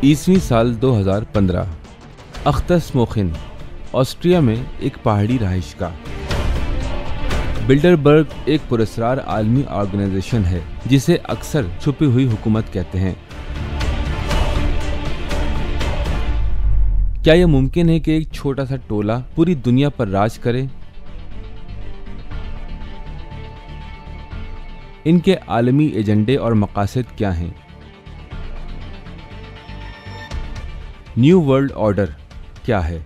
عیسوی سال 2015 اختس موخن آسٹریا میں ایک پہاڑی رہائش گاہ۔ بلڈربرگ ایک پراسرار عالمی آرگنائزیشن ہے جسے اکثر چھپی ہوئی حکومت کہتے ہیں۔ کیا یہ ممکن ہے کہ ایک چھوٹا سا ٹولہ پوری دنیا پر راج کرے؟ ان کے عالمی ایجنڈے اور مقاصد کیا ہیں؟ نیو ورلڈ آرڈر کیا ہے؟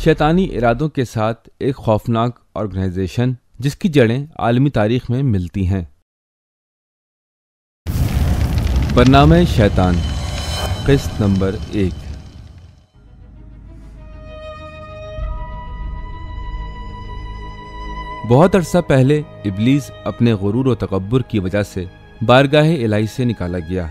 شیطانی ارادوں کے ساتھ ایک خوفناک آرگنائزیشن جس کی جڑیں عالمی تاریخ میں ملتی ہیں۔ برنامہ شیطان قسط نمبر 1۔ بہت عرصہ پہلے ابلیس اپنے غرور و تکبر کی وجہ سے بارگاہ الہی سے نکالا گیا۔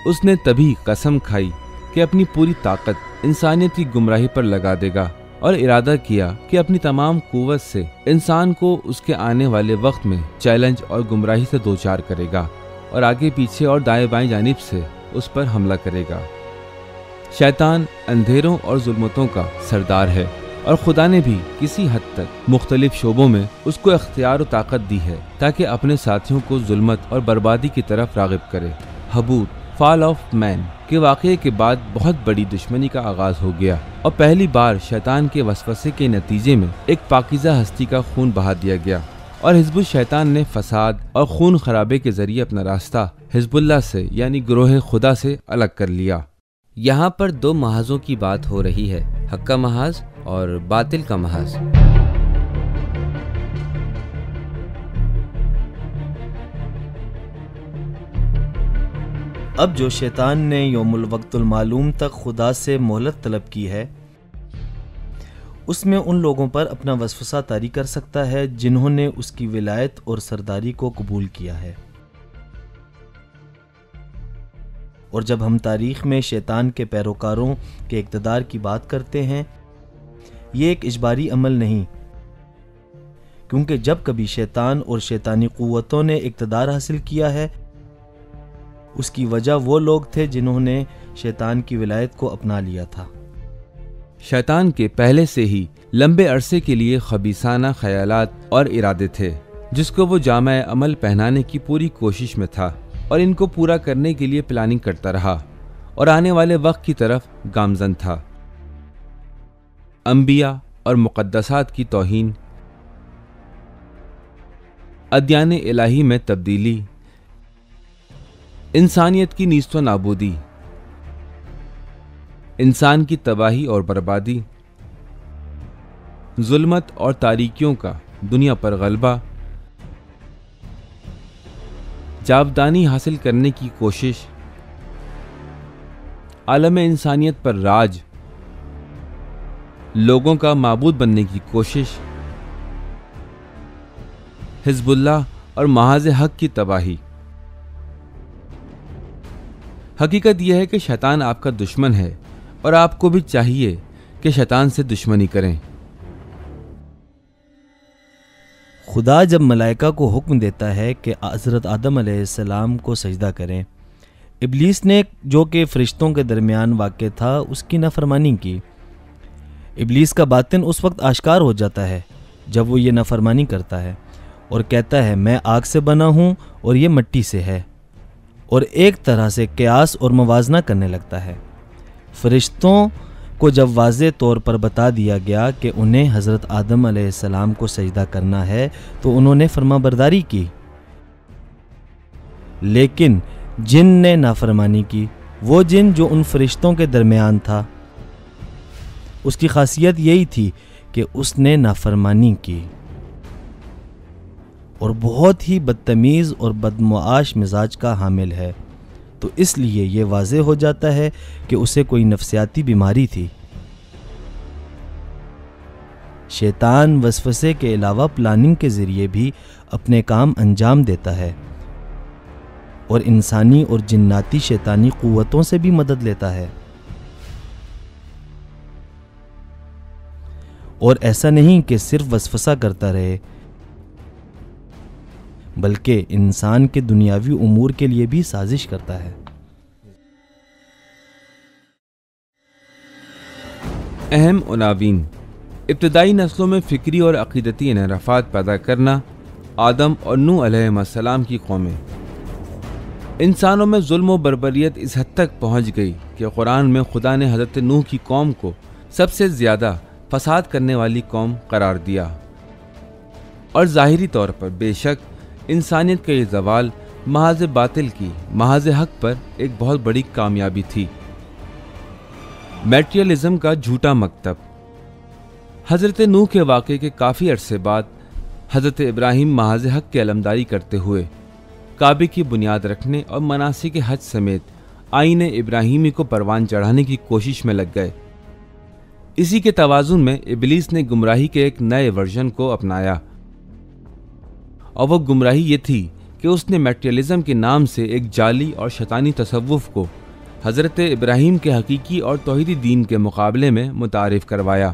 اس نے تبھی قسم کھائی کہ اپنی پوری طاقت انسانیت کی گمراہی پر لگا دے گا اور ارادہ کیا کہ اپنی تمام قوت سے انسان کو اس کے آنے والے وقت میں چیلنج اور گمراہی سے دوچار کرے گا اور آگے پیچھے اور دائیں بائیں جانب سے اس پر حملہ کرے گا۔ شیطان اندھیروں اور ظلمتوں کا سردار ہے اور خدا نے بھی کسی حد تک مختلف شعبوں میں اس کو اختیار و طاقت دی ہے تاکہ اپنے ساتھیوں کو ظلمت اور بربادی کی طرف راغب کرے۔ حبوط فال آف مین کے واقعے کے بعد بہت بڑی دشمنی کا آغاز ہو گیا اور پہلی بار شیطان کے وسوسے کے نتیجے میں ایک پاکیزہ ہستی کا خون بہا دیا گیا اور حزب الشیطان نے فساد اور خون خرابے کے ذریعے اپنا راستہ حزب اللہ سے یعنی گروہ خدا سے الگ کر لیا۔ یہاں پر دو محاذوں کی بات ہو رہی ہے، حق کا محاذ اور باطل کا محاذ۔ اب جو شیطان نے یوم الوقت المعلوم تک خدا سے مہلت طلب کی ہے، اس میں ان لوگوں پر اپنا وسوسہ طاری کر سکتا ہے جنہوں نے اس کی ولایت اور سرداری کو قبول کیا ہے۔ اور جب ہم تاریخ میں شیطان کے پیروکاروں کے اقتدار کی بات کرتے ہیں، یہ ایک اجباری عمل نہیں، کیونکہ جب کبھی شیطان اور شیطانی قوتوں نے اقتدار حاصل کیا ہے، اس کی وجہ وہ لوگ تھے جنہوں نے شیطان کی ولایت کو اپنا لیا تھا۔ شیطان کے پہلے سے ہی لمبے عرصے کے لیے خبیثانہ خیالات اور ارادے تھے جس کو وہ جامع عمل پہنانے کی پوری کوشش میں تھا اور ان کو پورا کرنے کے لیے پلاننگ کرتا رہا اور آنے والے وقت کی طرف گامزن تھا۔ انبیاء اور مقدسات کی توہین، ادیان الہی میں تبدیلی، انسانیت کی نیست و نابودی، انسان کی تباہی اور بربادی، ظلمت اور تاریکیوں کا دنیا پر غلبہ، جاودانی حاصل کرنے کی کوشش، عالم انسانیت پر راج، لوگوں کا معبود بننے کی کوشش، حزب اللہ اور محاذ حق کی تباہی۔ حقیقت یہ ہے کہ شیطان آپ کا دشمن ہے اور آپ کو بھی چاہیے کہ شیطان سے دشمنی کریں۔ خدا جب ملائکہ کو حکم دیتا ہے کہ حضرت آدم علیہ السلام کو سجدہ کریں، ابلیس نے جو کہ فرشتوں کے درمیان واقع تھا اس کی نافرمانی کی۔ ابلیس کا باطن اس وقت آشکار ہو جاتا ہے جب وہ یہ نافرمانی کرتا ہے اور کہتا ہے میں آگ سے بنا ہوں اور یہ مٹی سے ہے، اور ایک طرح سے قیاس اور موازنہ کرنے لگتا ہے۔ فرشتوں کو جب واضح طور پر بتا دیا گیا کہ انہیں حضرت آدم علیہ السلام کو سجدہ کرنا ہے تو انہوں نے فرما برداری کی، لیکن جن نے نافرمانی کی، وہ جن جو ان فرشتوں کے درمیان تھا، اس کی خاصیت یہی تھی کہ اس نے نافرمانی کی اور بہت ہی بدتمیز اور بدمعاش مزاج کا حامل ہے، تو اس لیے یہ واضح ہو جاتا ہے کہ اسے کوئی نفسیاتی بیماری تھی۔ شیطان وسوسے کے علاوہ پلاننگ کے ذریعے بھی اپنے کام انجام دیتا ہے اور انسانی اور جناتی شیطانی قوتوں سے بھی مدد لیتا ہے۔ اور ایسا نہیں کہ صرف وسوسہ کرتا رہے، بلکہ انسان کے دنیاوی امور کے لیے بھی سازش کرتا ہے۔ اہم عناوین: ابتدائی نسلوں میں فکری اور عقیدتی انحرافات پیدا کرنا، آدم اور نوح علیہ السلام کی قومیں۔ انسانوں میں ظلم و بربریت اس حد تک پہنچ گئی کہ قرآن میں خدا نے حضرت نوح کی قوم کو سب سے زیادہ فساد کرنے والی قوم قرار دیا، اور ظاہری طور پر بے شک انسانیت کا یہ زوال محاذ باطل کی محاذ حق پر ایک بہت بڑی کامیابی تھی۔ میٹریلزم کا جھوٹا مکتب۔ حضرت نوح کے واقعے کے کافی عرصے بعد حضرت ابراہیم محاذ حق کی علمداری کرتے ہوئے کعبے کی بنیاد رکھنے اور مناسک حج سمیت آئین ابراہیمی کو پروان چڑھانے کی کوشش میں لگ گئے۔ اسی کے توازن میں ابلیس نے گمراہی کے ایک نئے ورژن کو اپنایا، اور وہ گمراہی یہ تھی کہ اس نے میٹریلزم کے نام سے ایک جعلی اور شیطانی تصوف کو حضرت ابراہیم کے حقیقی اور توحیدی دین کے مقابلے میں متعارف کروایا۔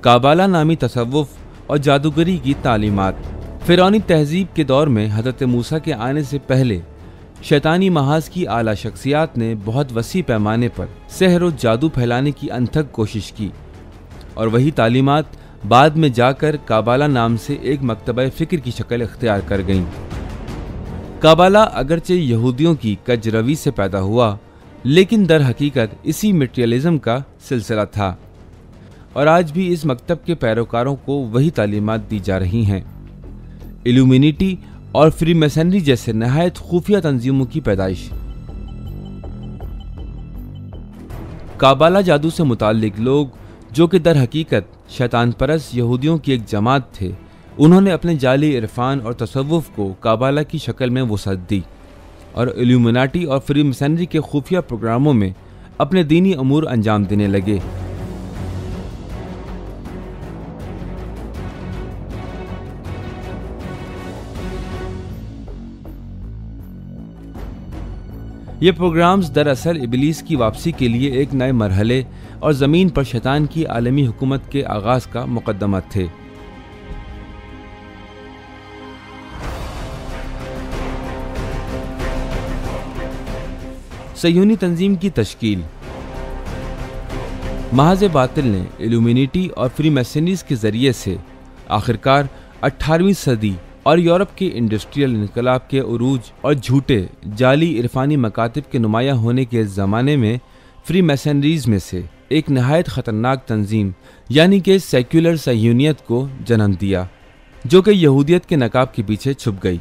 کابالہ نامی تصوف اور جادوگری کی تعلیمات۔ فرعونی تہذیب کے دور میں حضرت موسیٰ کے آنے سے پہلے شیطانی محاذ کی اعلیٰ شخصیات نے بہت وسیع پیمانے پر سحر و جادو پھیلانے کی انتھک کوشش کی، اور وہی تعلیمات بعد میں جا کر کابالہ نام سے ایک مکتبہ فکر کی شکل اختیار کر گئیں۔ کابالہ اگرچہ یہودیوں کی کجروی سے پیدا ہوا، لیکن در حقیقت اسی میٹریلزم کا سلسلہ تھا، اور آج بھی اس مکتب کے پیروکاروں کو وہی تعلیمات دی جا رہی ہیں۔ ایلومینیٹی اور فری میسنری جیسے نہایت خفیہ تنظیموں کی پیدائش۔ کابالہ جادو سے متعلق لوگ جو کہ در حقیقت شیطان پرست یہودیوں کی ایک جماعت تھے، انہوں نے اپنے جعلی عرفان اور تصوف کو کابالہ کی شکل میں وسعت دی، اور ایلومیناٹی اور فری میسنری کے خفیہ پروگراموں میں اپنے دینی امور انجام دینے لگے۔ یہ پروگرامز دراصل ابلیس کی واپسی کے لیے ایک نئے مرحلے اور زمین پر شیطان کی عالمی حکومت کے آغاز کا مقدمہ تھے۔ صہیونی تنظیم کی تشکیل۔ محاذ باطل نے ایلومینیٹی اور فری میسنریز کے ذریعے سے آخرکار 18ویں صدی اور یورپ کے انڈسٹریل انقلاب کے عروج اور جھوٹے جعلی عرفانی مکاتب کے نمایاں ہونے کے زمانے میں فری میسنریز میں سے ایک نہایت خطرناک تنظیم یعنی کہ سیکولر صہیونیت کو جنم دیا، جو کہ یہودیت کے نقاب کے پیچھے چھپ گئی۔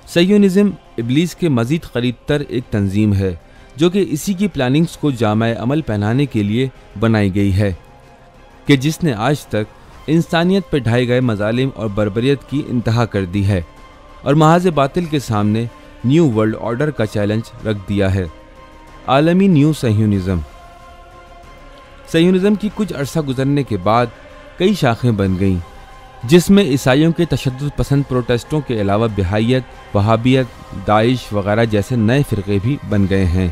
صہیونزم ابلیس کے مزید قریب تر ایک تنظیم ہے جو کہ اسی کی پلاننگز کو جامع عمل پہنانے کے لیے بنائی گئی ہے، کہ جس نے آج تک انسانیت پہ ڈھائے گئے مظالم اور بربریت کی انتہا کر دی ہے، اور محاذ باطل کے سامنے نیو ورلڈ آرڈر کا چیلنج رکھ دیا ہے۔ عالمی نیو صہیونزم۔ صہیونزم کی کچھ عرصہ گزرنے کے بعد کئی شاخیں بن گئیں، جس میں عیسائیوں کے تشدد پسند پروٹیسٹوں کے علاوہ بہائیت، وہابیت، داعش وغیرہ جیسے نئے فرقے بھی بن گئے ہیں۔